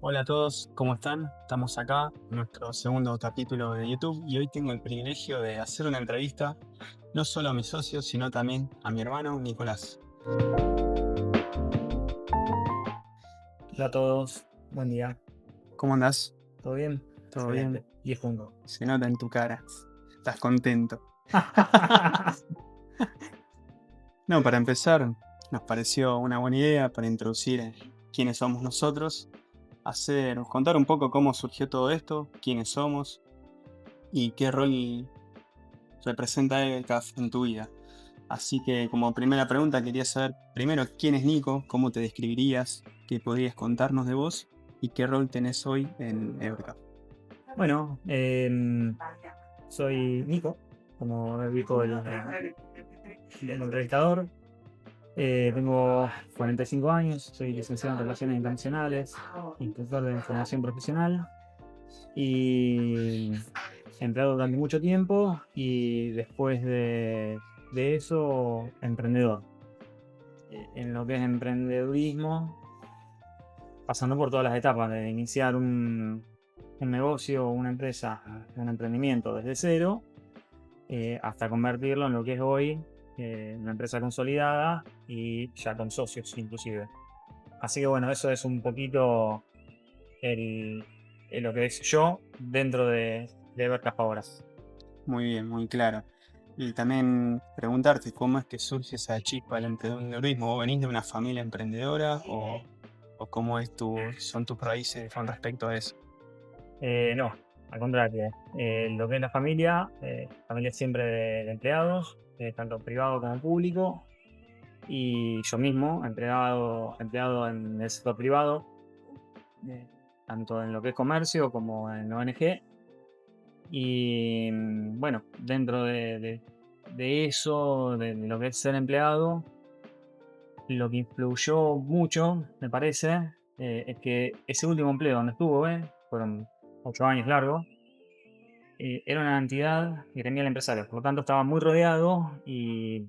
Hola a todos, ¿cómo están? Estamos acá en nuestro segundo capítulo de YouTube y hoy tengo el privilegio de hacer una entrevista no solo a mis socios, sino también a mi hermano Nicolás. Hola a todos, buen día, ¿Cómo andás? ¿todo bien? ¿Todo Excelente, bien? 10 puntos. Se nota en tu cara. Estás contento. No, para empezar, nos pareció una buena idea para introducir quiénes somos nosotros, contar un poco cómo surgió todo esto, quiénes somos y qué rol representa Evercraft en tu vida. Así que como primera pregunta quería saber primero quién es Nico, cómo te describirías, qué podrías contarnos de vos y qué rol tenés hoy en Evercraft. Bueno, soy Nico, como dijo el entrevistador. Tengo 45 años, soy licenciado en Relaciones Internacionales, instructor de formación profesional y empleado durante mucho tiempo y después de eso, emprendedor. En lo que es emprendedurismo, pasando por todas las etapas, de iniciar un negocio, una empresa, un emprendimiento desde cero, hasta convertirlo en lo que es hoy una empresa consolidada y ya con socios inclusive. Así que bueno, eso es un poquito el, lo que es yo dentro de Evercraft ahora. Muy bien, muy claro. Y también preguntarte cómo es que surge esa chispa del emprendedurismo. ¿Vos venís de una familia emprendedora o cómo son tus raíces con respecto a eso? No, al contrario. Lo que es la familia siempre de empleados, tanto privado como público. Y yo mismo, empleado en el sector privado, eh, tanto en lo que es comercio como en ONG. Y bueno, dentro de eso, de lo que es ser empleado, lo que influyó mucho, me parece, es que ese último empleo donde estuve, fueron 8 años largos, era una entidad gremial empresaria. Por lo tanto, estaba muy rodeado y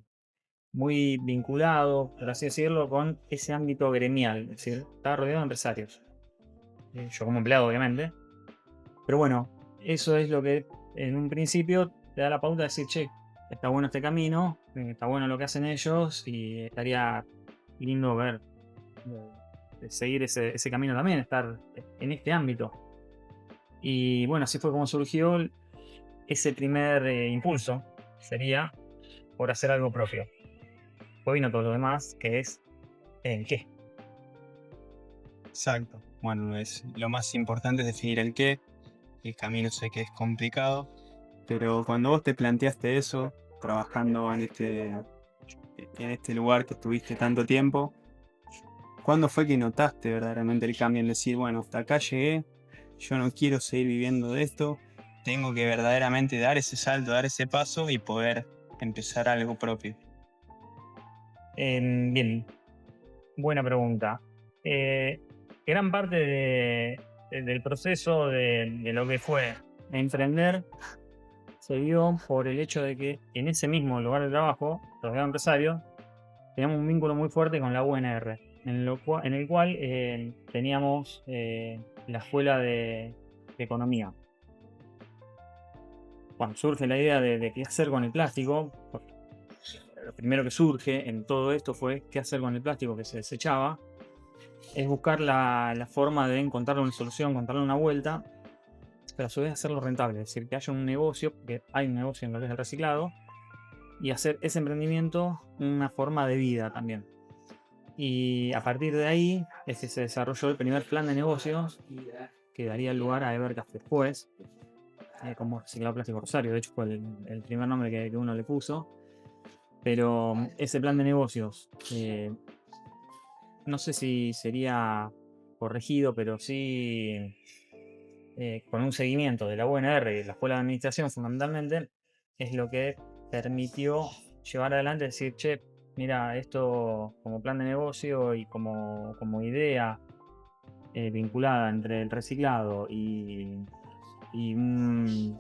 muy vinculado, por así decirlo, con ese ámbito gremial. Es decir, estaba rodeado de empresarios. Yo como empleado, obviamente. Pero bueno, eso es lo que en un principio te da la pauta de decir, che, está bueno este camino, está bueno lo que hacen ellos y estaría lindo ver, seguir ese camino también, estar en este ámbito. Y bueno, así fue como surgió ese primer impulso, sería por hacer algo propio. Después vino todo lo demás, que es el qué. Exacto. Bueno, lo más importante es definir el qué. El camino sé que es complicado, pero cuando vos te planteaste eso, trabajando en este lugar que estuviste tanto tiempo, ¿cuándo fue que notaste verdaderamente el cambio en decir, bueno, hasta acá llegué, yo no quiero seguir viviendo de esto, tengo que verdaderamente dar ese salto, dar ese paso y poder empezar algo propio? Bien, buena pregunta. Eh, Gran parte del proceso de lo que fue emprender se dio por el hecho de que en ese mismo lugar de trabajo, rodeado de empresarios, teníamos un vínculo muy fuerte con la UNR, en el cual teníamos la escuela de economía. Cuando surge la idea de qué hacer con el plástico, porque lo primero que surge en todo esto fue qué hacer con el plástico que se desechaba, es buscar la forma de encontrar una solución, encontrarle una vuelta, pero a su vez hacerlo rentable, es decir, que haya un negocio, que hay un negocio en lo que es el reciclado, y hacer ese emprendimiento una forma de vida también. Y a partir de ahí es que se desarrolló el primer plan de negocios que daría lugar a Evercraft después, como Reciclado Plástico Rosario. De hecho, fue el primer nombre que uno le puso. Pero ese plan de negocios, no sé si sería corregido, pero sí con un seguimiento de la UNR y de la Escuela de Administración fundamentalmente, es lo que permitió llevar adelante, decir, che, mira, esto como plan de negocio y como idea vinculada entre el reciclado y, un-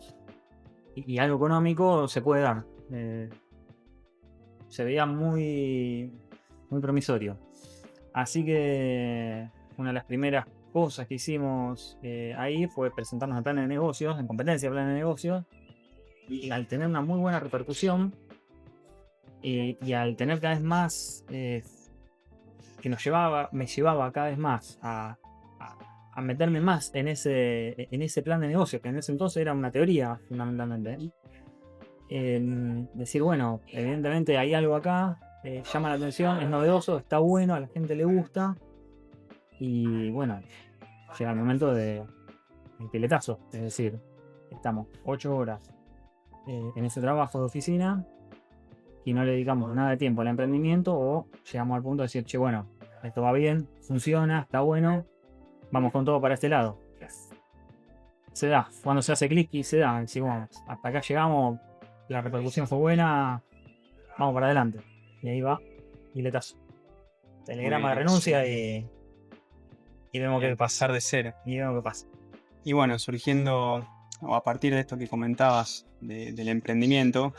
y algo económico se puede dar. Se veía muy promisorio. Así que una de las primeras cosas que hicimos ahí fue presentarnos el plan de negocios, en competencia de plan de negocios, y al tener una muy buena repercusión y al tener cada vez más que me llevaba cada vez más a meterme más en ese plan de negocio, que en ese entonces era una teoría fundamentalmente. Decir, bueno, evidentemente hay algo acá, llama la atención, es novedoso, está bueno, a la gente le gusta. Y bueno, llega el momento del piletazo, es decir, estamos 8 horas en ese trabajo de oficina y no le dedicamos nada de tiempo al emprendimiento, o llegamos al punto de decir, che, bueno, esto va bien, funciona, está bueno, vamos con todo para este lado. Se da, cuando se hace clic y se da, decimos, hasta acá llegamos, la repercusión fue buena, vamos para adelante. Y ahí va, piletazo. Telegrama de renuncia y vemos qué pasa. Pasar de cero. Y vemos qué pasa. Y bueno, surgiendo, o a partir de esto que comentabas del emprendimiento,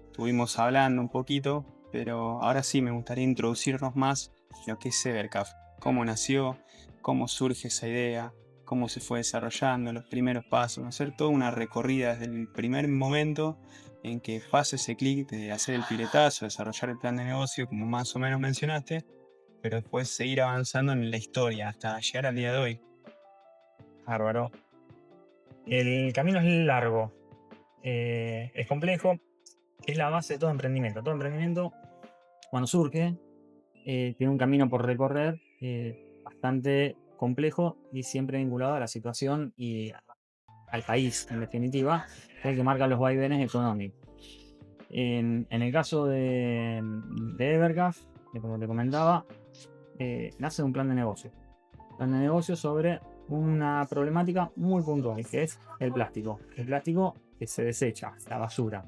estuvimos hablando un poquito, pero ahora sí me gustaría introducirnos más en lo que es Evercaf. Cómo nació, cómo surge esa idea, cómo se fue desarrollando, los primeros pasos, hacer toda una recorrida desde el primer momento en que pasa ese clic de hacer el piletazo, desarrollar el plan de negocio, como más o menos mencionaste, pero después seguir avanzando en la historia hasta llegar al día de hoy. Bárbaro. El camino es largo, es complejo, es la base de todo emprendimiento. Todo emprendimiento, cuando surge, tiene un camino por recorrer bastante complejo y siempre vinculado a la situación y al país, en definitiva, que es el que marca los vaivenes económicos. En el caso de Evercaf, como te comentaba, nace un plan de negocio. Plan de negocio sobre una problemática muy puntual, que es el plástico. El plástico que se desecha, la basura.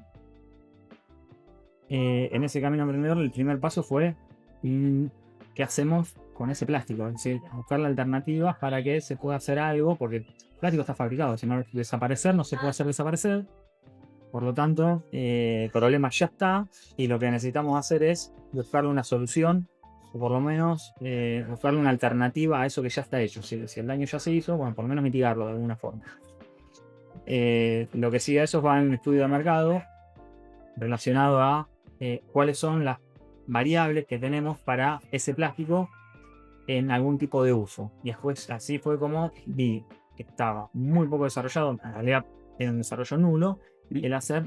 En ese camino emprendedor, el primer paso fue ¿qué hacemos con ese plástico? Es decir, buscar alternativas para que se pueda hacer algo, porque el plástico está fabricado, si no desaparecer, no se puede hacer desaparecer. Por lo tanto, el problema ya está y lo que necesitamos hacer es buscarle una solución, o por lo menos buscarle una alternativa a eso que ya está hecho. Si el daño ya se hizo, bueno, por lo menos mitigarlo de alguna forma. Lo que sigue a eso va en un estudio de mercado relacionado a cuáles son las variables que tenemos para ese plástico en algún tipo de uso. Y después así fue como vi que estaba muy poco desarrollado, en realidad era un desarrollo nulo, el hacer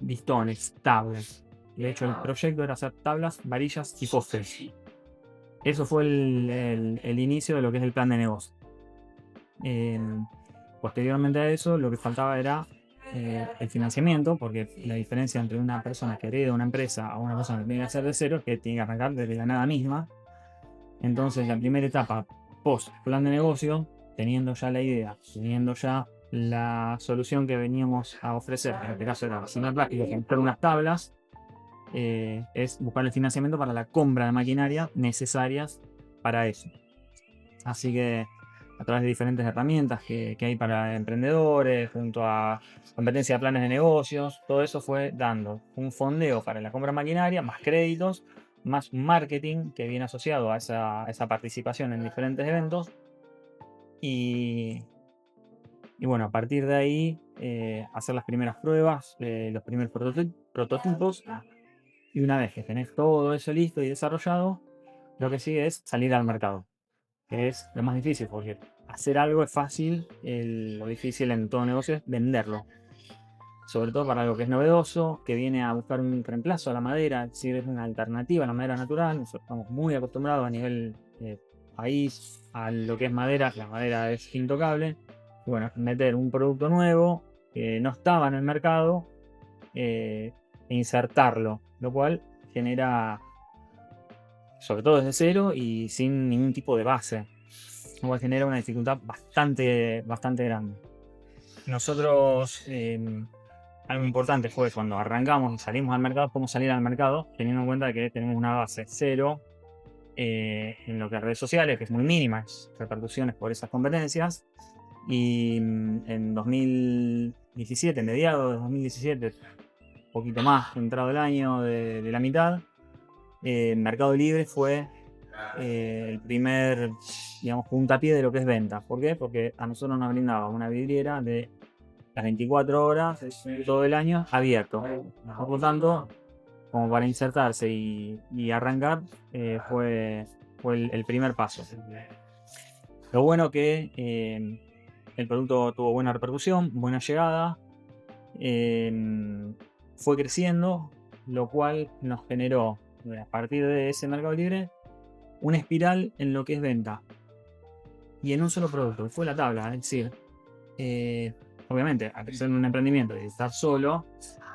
listones, tablas. De hecho, el proyecto era hacer tablas, varillas y postres. Eso fue el inicio de lo que es el plan de negocio. Posteriormente a eso, lo que faltaba era el financiamiento, porque la diferencia entre una persona que hereda una empresa a una persona que tiene que hacer de cero es que tiene que arrancar desde la nada misma. Entonces, la primera etapa post plan de negocio, teniendo ya la idea, teniendo ya la solución que veníamos a ofrecer, en este caso era hacer plástico, comprar unas tablas, es buscar el financiamiento para la compra de maquinaria necesarias para eso. Así que a través de diferentes herramientas que hay para emprendedores, junto a competencia de planes de negocios, todo eso fue dando un fondeo para la compra de maquinaria, más créditos, más marketing que viene asociado a esa participación en diferentes eventos. Y bueno, a partir de ahí hacer las primeras pruebas, los primeros prototipos. Y una vez que tenés todo eso listo y desarrollado, lo que sigue es salir al mercado, que es lo más difícil, porque hacer algo es fácil, lo difícil en todo negocio es venderlo. Sobre todo para algo que es novedoso, que viene a buscar un reemplazo a la madera, es decir, es una alternativa a la madera natural. Nosotros estamos muy acostumbrados a nivel país a lo que es madera, la madera es intocable. Y bueno, meter un producto nuevo que no estaba en el mercado e insertarlo, lo cual genera, sobre todo desde cero y sin ningún tipo de base, lo cual genera una dificultad bastante grande. Nosotros, algo importante fue cuando arrancamos y salimos al mercado, cómo salir al mercado, teniendo en cuenta que tenemos una base cero en lo que es redes sociales, que es muy mínima, repercusiones por esas competencias. Y en 2017, mediados de 2017, un poquito más entrado el año de la mitad, Mercado Libre fue el primer, digamos, puntapié de lo que es venta. ¿Por qué? Porque a nosotros nos brindaba una vidriera de las 24 horas, todo el año, abierto. Por lo tanto, como para insertarse y arrancar, fue el primer paso. Lo bueno que el producto tuvo buena repercusión, buena llegada, fue creciendo, lo cual nos generó, a partir de ese Mercado Libre, una espiral en lo que es venta. Y en un solo producto, que fue la tabla. Es decir, obviamente, al ser un emprendimiento y estar solo,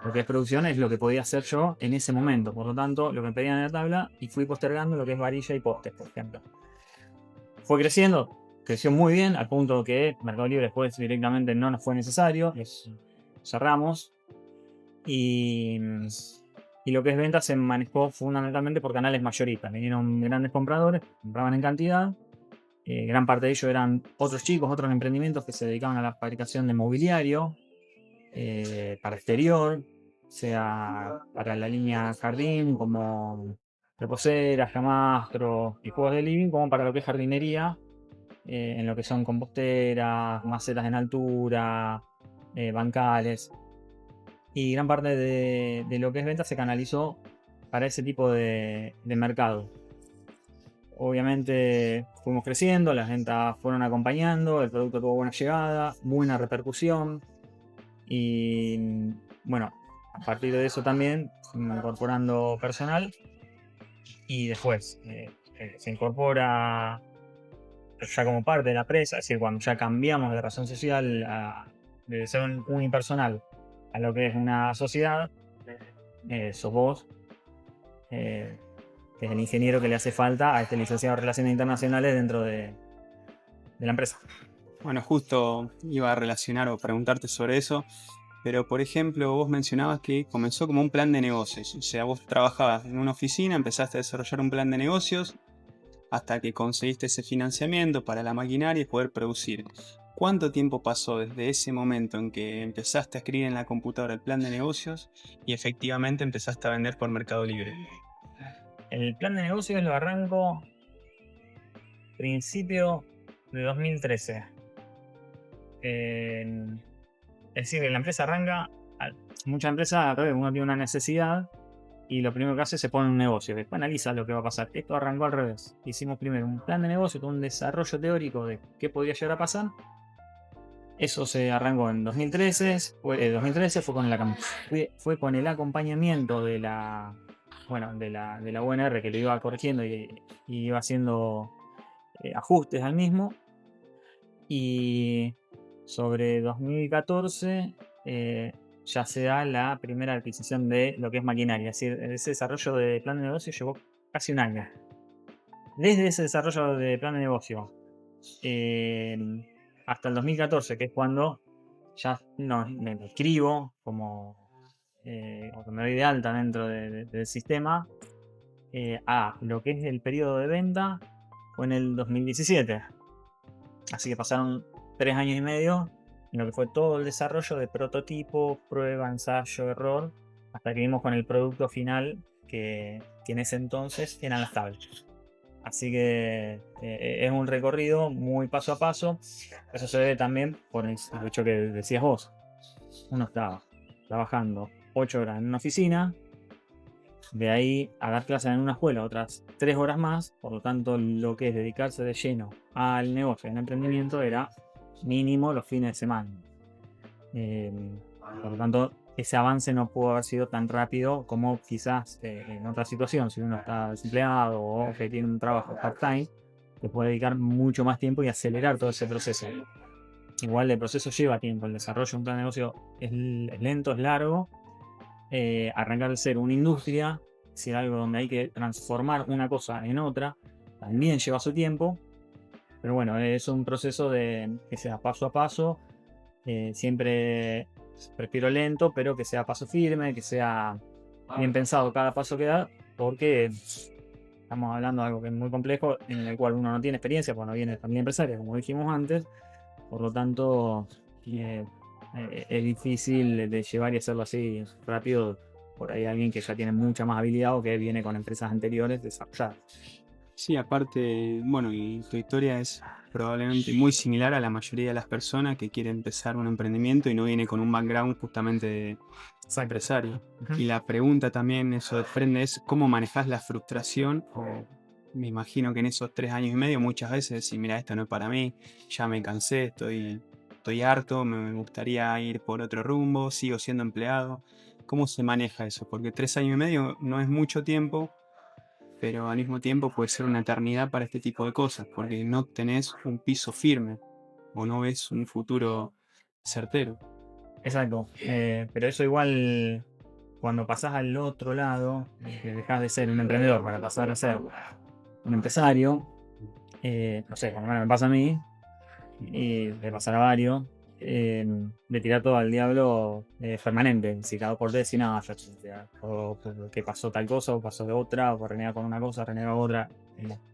lo que es producción es lo que podía hacer yo en ese momento. Por lo tanto, lo que me pedían en la tabla y fui postergando lo que es varilla y postes, por ejemplo. Fue creciendo, creció muy bien, al punto que Mercado Libre después directamente no nos fue necesario. Cerramos. Y lo que es venta se manejó fundamentalmente por canales mayoristas. Vinieron grandes compradores, compraban en cantidad. Gran parte de ellos eran otros chicos, otros emprendimientos que se dedicaban a la fabricación de mobiliario para exterior, sea para la línea jardín, como reposeras, camastros y juegos de living, como para lo que es jardinería, en lo que son composteras, macetas en altura, bancales. Y gran parte de lo que es venta se canalizó para ese tipo de mercado. Obviamente fuimos creciendo, las ventas fueron acompañando, el producto tuvo buena llegada, buena repercusión. Y bueno, a partir de eso también fuimos incorporando personal. Y después se incorpora ya como parte de la empresa, es decir, cuando ya cambiamos de razón social de ser un unipersonal a lo que es una sociedad, sos vos, que es el ingeniero que le hace falta a este licenciado de Relaciones Internacionales dentro de la empresa. Bueno, justo iba a relacionar o preguntarte sobre eso, pero por ejemplo, vos mencionabas que comenzó como un plan de negocios, o sea, vos trabajabas en una oficina, empezaste a desarrollar un plan de negocios hasta que conseguiste ese financiamiento para la maquinaria y poder producir. ¿Cuánto tiempo pasó desde ese momento en que empezaste a escribir en la computadora el plan de negocios y efectivamente empezaste a vender por Mercado Libre? El plan de negocios lo arranco principio de 2013. Es decir, la empresa arranca, muchas empresas al revés, uno tiene una necesidad y lo primero que hace es se pone un negocio, después analiza lo que va a pasar. Esto arrancó al revés. Hicimos primero un plan de negocio con un desarrollo teórico de qué podría llegar a pasar. Eso se arrancó en 2013, fue con el acompañamiento de la UNR, que lo iba corrigiendo y iba haciendo ajustes al mismo. Y sobre 2014 ya se da la primera adquisición de lo que es maquinaria. Es decir, ese desarrollo de plan de negocio llevó casi un año. Desde ese desarrollo de plan de negocio hasta el 2014, que es cuando ya me inscribo como o que me doy de alta dentro del sistema, a lo que es el periodo de venta, fue en el 2017. Así que pasaron 3 años y medio en lo que fue todo el desarrollo de prototipo, prueba, ensayo, error, hasta que vimos con el producto final que en ese entonces eran las tablas. Así que es un recorrido muy paso a paso. Eso se debe también por el hecho que decías vos. Uno estaba trabajando 8 horas en una oficina, de ahí a dar clases en una escuela otras 3 horas más. Por lo tanto, lo que es dedicarse de lleno al negocio, al emprendimiento, era mínimo los fines de semana. Por lo tanto, ese avance no pudo haber sido tan rápido como quizás en otra situación. Si uno está desempleado o que tiene un trabajo part-time, te puede dedicar mucho más tiempo y acelerar todo ese proceso. Igual el proceso lleva tiempo, el desarrollo de un plan de negocio es lento, es largo. Arrancar de ser una industria, si algo donde hay que transformar una cosa en otra, también lleva su tiempo. Pero bueno, es un proceso que sea paso a paso. Siempre respiro lento, pero que sea paso firme, que sea bien pensado cada paso que da, porque estamos hablando de algo que es muy complejo, en el cual uno no tiene experiencia, porque no viene de familia empresaria, como dijimos antes. Por lo tanto, es difícil de llevar y hacerlo así rápido. Por ahí alguien que ya tiene mucha más habilidad o que viene con empresas anteriores desarrolladas. Sí, aparte, bueno, y tu historia es probablemente muy similar a la mayoría de las personas que quieren empezar un emprendimiento y no viene con un background justamente de Exacto. empresario. Ujú. Y la pregunta también, eso desprende, es cómo manejas la frustración. O me imagino que en esos 3 años y medio muchas veces decís, mira, esto no es para mí, ya me cansé, estoy harto, me gustaría ir por otro rumbo, sigo siendo empleado. ¿Cómo se maneja eso? Porque 3 años y medio no es mucho tiempo, pero al mismo tiempo puede ser una eternidad para este tipo de cosas, porque no tenés un piso firme o no ves un futuro certero. Exacto. Pero eso igual, cuando pasás al otro lado, que dejás de ser un emprendedor para pasar a ser un empresario, no sé, por lo menos me pasa a mí, y le pasará a varios, de tirar todo al diablo permanente. Si cada por decir, no, o que pasó tal cosa, o pasó de otra, o renega con una cosa, renega otra.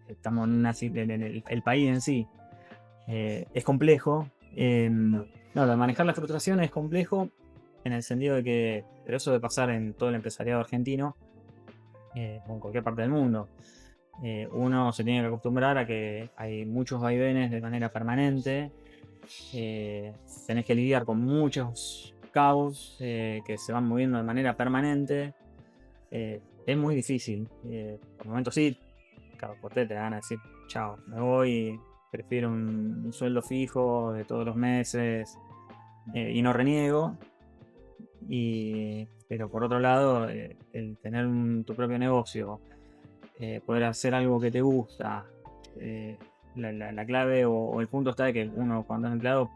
Estamos en una el país en sí es complejo. No, lo de manejar la frustración es complejo en el sentido de que, pero eso de pasar en todo el empresariado argentino, o en cualquier parte del mundo, uno se tiene que acostumbrar a que hay muchos vaivenes de manera permanente, tenés que lidiar con muchos caos que se van moviendo de manera permanente, es muy difícil. Por momentos sí, cada corte te van a decir, chao, me voy, prefiero un sueldo fijo de todos los meses y no reniego. Pero por otro lado, el tener tu propio negocio, poder hacer algo que te gusta, eh, la clave o el punto está de que uno cuando es empleado,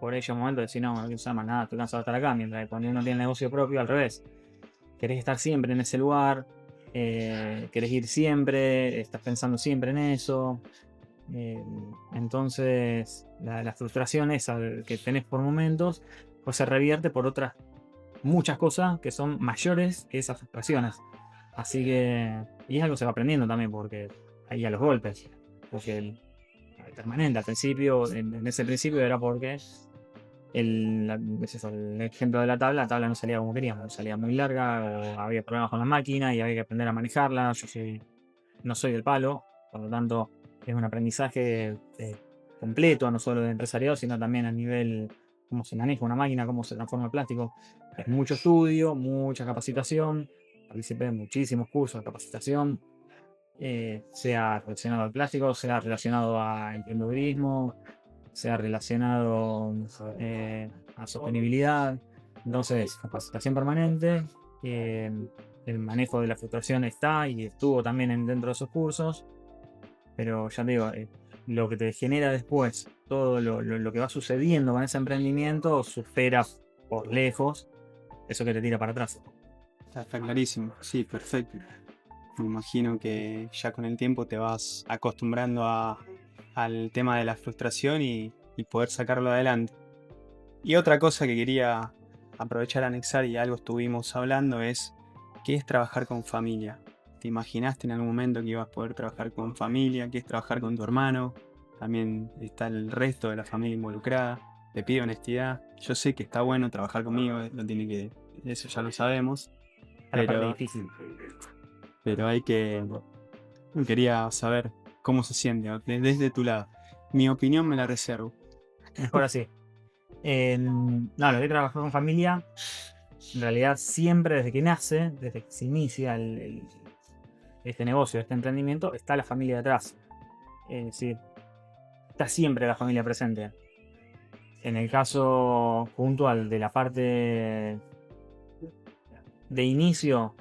por ellos momentos decir, no, no quiero saber más nada, estoy cansado de estar acá, mientras que cuando uno tiene negocio propio, al revés, querés estar siempre en ese lugar, querés ir siempre, estás pensando siempre en eso. Eh, entonces, la frustración esa que tenés por momentos, pues se revierte por otras muchas cosas que son mayores que esas frustraciones. Así que, y es algo que se va aprendiendo también, porque ahí a los golpes, porque el permanente al principio, en ese principio era porque es eso, el ejemplo de la tabla no salía como queríamos, salía muy larga, o había problemas con la máquina y había que aprender a manejarla. No soy del palo, por lo tanto es un aprendizaje completo, no solo de empresariado, sino también a nivel cómo se maneja una máquina, cómo se transforma el plástico. Es mucho estudio, mucha capacitación, participé en muchísimos cursos de capacitación, sea relacionado al plástico, sea relacionado a emprendedurismo, sea relacionado a sostenibilidad. Entonces, capacitación permanente, eh, el manejo de la frustración está y estuvo también dentro de esos cursos, pero ya te digo, lo que te genera después, todo lo que va sucediendo con ese emprendimiento, supera por lejos eso que te tira para atrás. Está clarísimo, sí, perfecto. Me imagino que ya con el tiempo te vas acostumbrando al tema de la frustración y poder sacarlo adelante. Y otra cosa que quería aprovechar a anexar y algo estuvimos hablando es qué es trabajar con familia. ¿Te imaginaste en algún momento que ibas a poder trabajar con familia? ¿Qué es trabajar con tu hermano? También está el resto de la familia involucrada. Te pido honestidad. Yo sé que está bueno trabajar conmigo, eso ya lo sabemos, Es la parte pero, difícil. pero quería saber cómo se siente desde tu lado. Mi opinión me la reservo. Mejor así. No, lo que he trabajado con familia, en realidad siempre desde que nace, desde que se inicia este negocio, este emprendimiento, está la familia detrás. Es decir, está siempre la familia presente. En el caso puntual de la parte de inicio,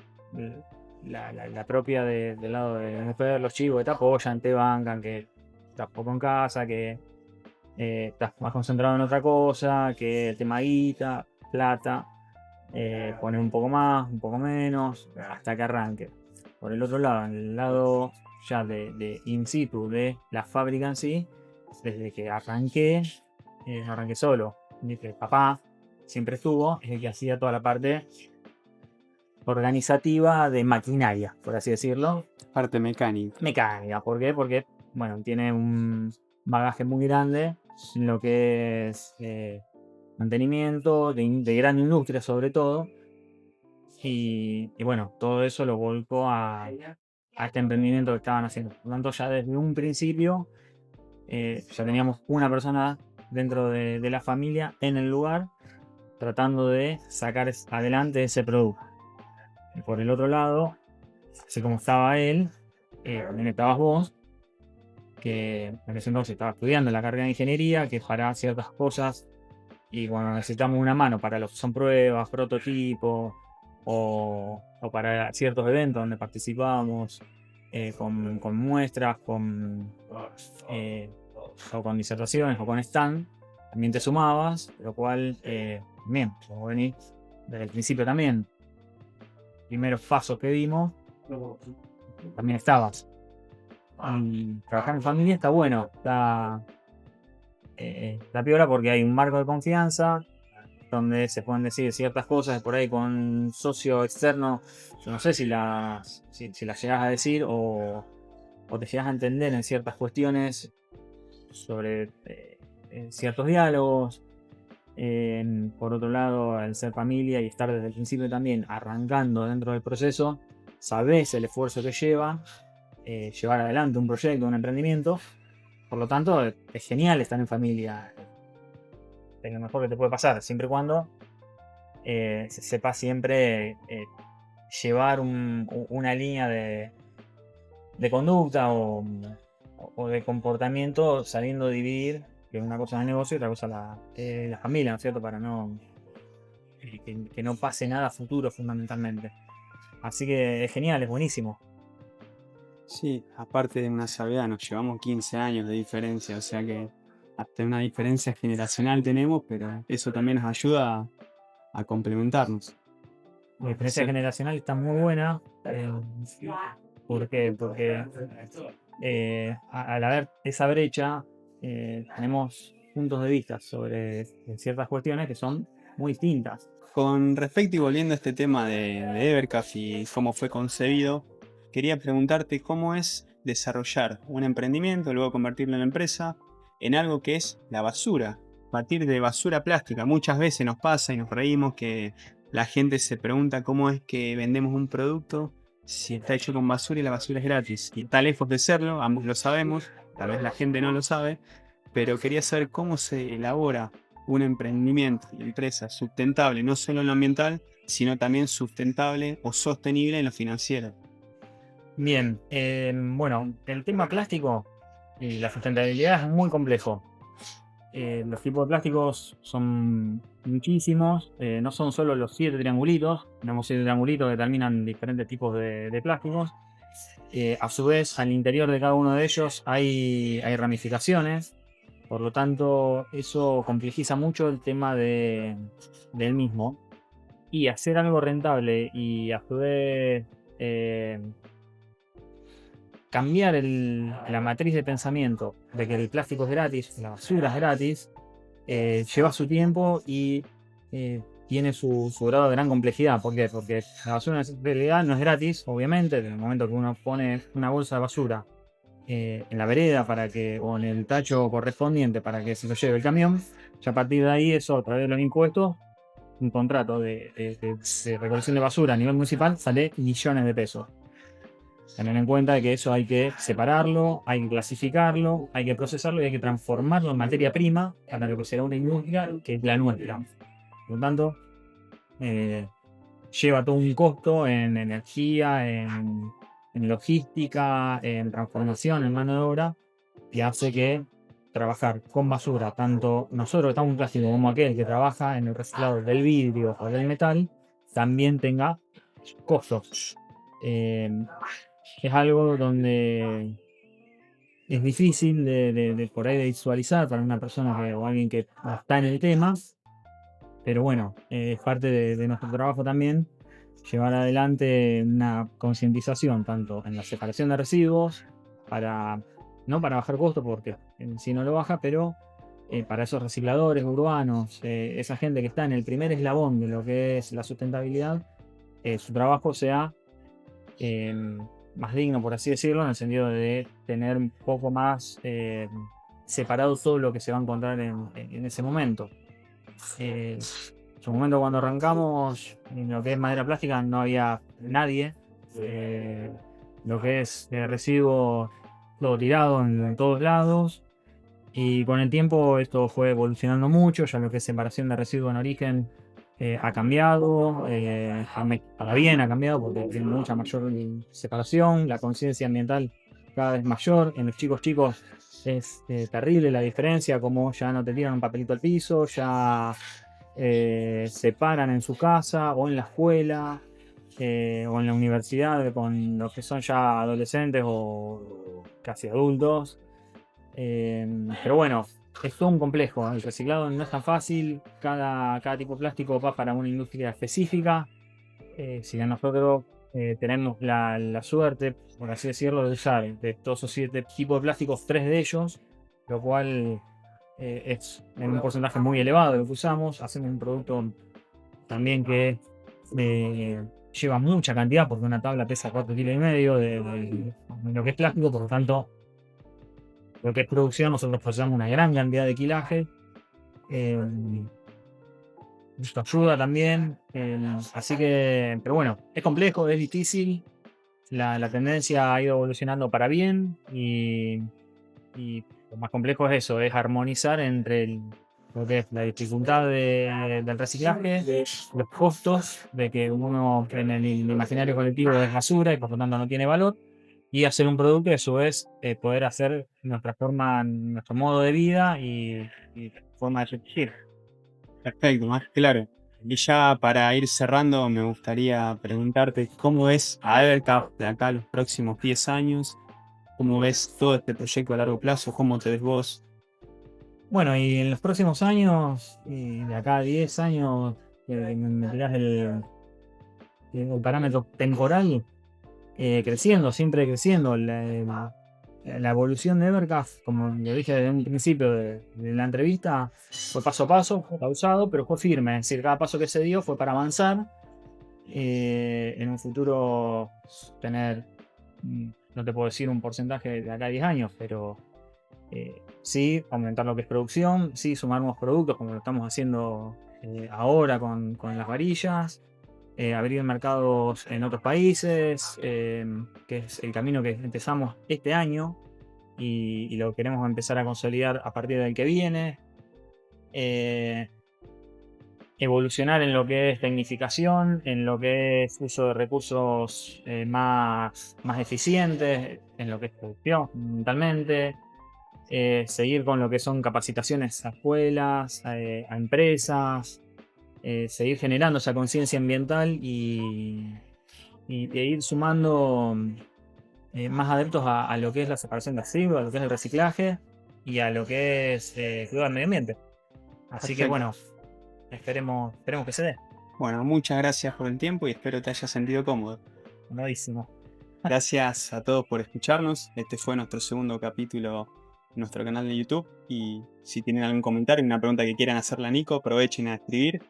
la propia del lado de después los chivos que te apoyan, te bancan, que estás poco en casa, que estás más concentrado en otra cosa, que el tema guita, plata, poner un poco más, un poco menos, hasta que arranque. Por el otro lado, en el lado ya de in situ de la fábrica en sí, desde que arranqué solo. Dice, papá siempre estuvo, es el que hacía toda la parte organizativa de maquinaria, por así decirlo. Parte mecánica. Mecánica, ¿por qué? Porque, bueno, tiene un bagaje muy grande en lo que es mantenimiento, de gran industria sobre todo. Y bueno, todo eso lo volcó a este emprendimiento que estaban haciendo. Por lo tanto, ya desde un principio ya teníamos una persona dentro de la familia en el lugar tratando de sacar adelante ese producto. Y por el otro lado, así como estaba él, también estabas vos, que en ese entonces estaba estudiando la carrera de ingeniería, que para ciertas cosas, y cuando necesitamos una mano para lo que son pruebas, prototipos, o para ciertos eventos donde participábamos, con muestras, o con disertaciones, o con stand, también te sumabas, lo cual, bien, como venís desde el principio también, primeros pasos que dimos, también estabas. Y trabajar en familia está bueno, está piola porque hay un marco de confianza donde se pueden decir ciertas cosas por ahí con socio externo. Yo no sé si las llegas a decir o te llegas a entender en ciertas cuestiones sobre ciertos diálogos. Por otro lado, al ser familia y estar desde el principio también arrancando dentro del proceso, sabés el esfuerzo que lleva llevar adelante un proyecto, un emprendimiento. Por lo tanto, es genial estar en familia. Es lo mejor que te puede pasar, siempre y cuando se sepa siempre llevar una línea de conducta o de comportamiento, sabiendo dividir que una cosa es el negocio y otra cosa la familia, ¿no es cierto? Para que no pase nada a futuro, fundamentalmente. Así que es genial, es buenísimo. Sí, aparte de una salvedad, nos llevamos 15 años de diferencia, o sea que hasta una diferencia generacional tenemos, pero eso también nos ayuda a complementarnos. La diferencia Sí. generacional está muy buena. ¿Por qué? Porque al haber esa brecha, tenemos puntos de vista sobre ciertas cuestiones que son muy distintas. Con respecto y volviendo a este tema de Evercaf y cómo fue concebido, quería preguntarte cómo es desarrollar un emprendimiento, luego convertirlo en empresa, en algo que es la basura, partir de basura plástica. Muchas veces nos pasa y nos reímos que la gente se pregunta cómo es que vendemos un producto si está hecho con basura y la basura es gratis. Y está lejos de serlo, ambos lo sabemos, tal vez la gente no lo sabe, pero quería saber cómo se elabora un emprendimiento y empresa sustentable, no solo en lo ambiental, sino también sustentable o sostenible en lo financiero. Bien, bueno, el tema plástico y la sustentabilidad es muy complejo. Los tipos de plásticos son muchísimos, no son solo los 7 triangulitos, tenemos 7 triangulitos que determinan diferentes tipos de plásticos. A su vez, al interior de cada uno de ellos hay ramificaciones, por lo tanto, eso complejiza mucho el tema del mismo. Y hacer algo rentable y a su vez cambiar la matriz de pensamiento de que el plástico es gratis, la basura es gratis, lleva su tiempo y tiene su grado de gran complejidad. ¿Por qué? Porque la basura en realidad no es gratis, obviamente. En el momento que uno pone una bolsa de basura en la vereda o en el tacho correspondiente para que se lo lleve el camión, ya a partir de ahí, eso a través de los impuestos, un contrato de recolección de basura a nivel municipal sale millones de pesos. Tener en cuenta que eso hay que separarlo, hay que clasificarlo, hay que procesarlo y hay que transformarlo en materia prima para lo que será una industria que es la nuestra. Por lo tanto, lleva todo un costo en energía, en logística, en transformación, en mano de obra, y hace que trabajar con basura, tanto nosotros que estamos en plástico como aquel que trabaja en el reciclado del vidrio o del metal, también tenga costos. Es algo donde es difícil por ahí de visualizar para una persona o alguien que está en el tema, pero bueno, es parte de nuestro trabajo también llevar adelante una concientización tanto en la separación de residuos, no para bajar costos porque en sí no lo baja, pero para esos recicladores urbanos, esa gente que está en el primer eslabón de lo que es la sustentabilidad, su trabajo sea más digno, por así decirlo, en el sentido de tener un poco más separado todo lo que se va a encontrar en ese momento. En su momento, cuando arrancamos en lo que es madera plástica, no había nadie. lo que es residuos todo tirado en todos lados. Y con el tiempo esto fue evolucionando mucho, ya lo que es separación de residuos en origen ha cambiado, para bien ha cambiado porque tiene mucha mayor separación, la conciencia ambiental cada vez mayor, en los chicos es terrible la diferencia, como ya no te tiran un papelito al piso, ya se paran en su casa o en la escuela o en la universidad con los que son ya adolescentes o casi adultos. Pero bueno, es todo un complejo. El reciclado no es tan fácil. Cada tipo de plástico va para una industria específica. Si bien nosotros tenemos la suerte, por así decirlo, de usar de todos esos 7 tipos de plásticos, 3 de ellos, lo cual es en un porcentaje muy elevado de lo que usamos. Hacemos un producto también que lleva mucha cantidad, porque una tabla pesa 4,5 kilos de lo que es plástico, por lo tanto lo que es producción, nosotros procesamos una gran cantidad de quilaje. Eh, Esto ayuda también. Así que, pero bueno, es complejo, es difícil. La tendencia ha ido evolucionando para bien y lo más complejo es eso, es armonizar entre lo que es la dificultad del reciclaje, los costos de que uno en el imaginario colectivo es basura y por lo tanto no tiene valor, y hacer un producto y a su vez poder hacer nuestra forma, nuestro modo de vida y forma de subsistir. Perfecto, más claro. Y ya para ir cerrando, me gustaría preguntarte cómo ves a Evercraft de acá a los próximos 10 años, cómo ves todo este proyecto a largo plazo, cómo te ves vos. Bueno, y en los próximos años, y de acá a 10 años, me tirás el parámetro temporal, creciendo, siempre creciendo. La evolución de Evercraft, como lo dije desde un principio de la entrevista, fue paso a paso, fue pausado, pero fue firme. Es decir, cada paso que se dio fue para avanzar. En un futuro tener, no te puedo decir un porcentaje de acá a 10 años, pero sí aumentar lo que es producción, sí sumar nuevos productos como lo estamos haciendo ahora con las varillas, abrir mercados en otros países, que es el camino que empezamos este año y lo queremos empezar a consolidar a partir del que viene. Eh, Evolucionar en lo que es tecnificación, en lo que es uso de recursos más eficientes, en lo que es producción fundamentalmente. Seguir con lo que son capacitaciones a escuelas, a empresas, seguir generando esa conciencia ambiental e ir sumando más adeptos a lo que es la separación de residuos, a lo que es el reciclaje y a lo que es cuidado del medio ambiente. Así que Perfecto. bueno, esperemos que se dé. Bueno, muchas gracias por el tiempo y espero te hayas sentido cómodo. Comodísimo. Gracias a todos por escucharnos. Este fue nuestro segundo capítulo en nuestro canal de YouTube. Y si tienen algún comentario, una pregunta que quieran hacerle a Nico, aprovechen a escribir,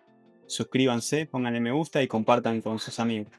suscríbanse, pónganle me gusta y compartan con sus amigos.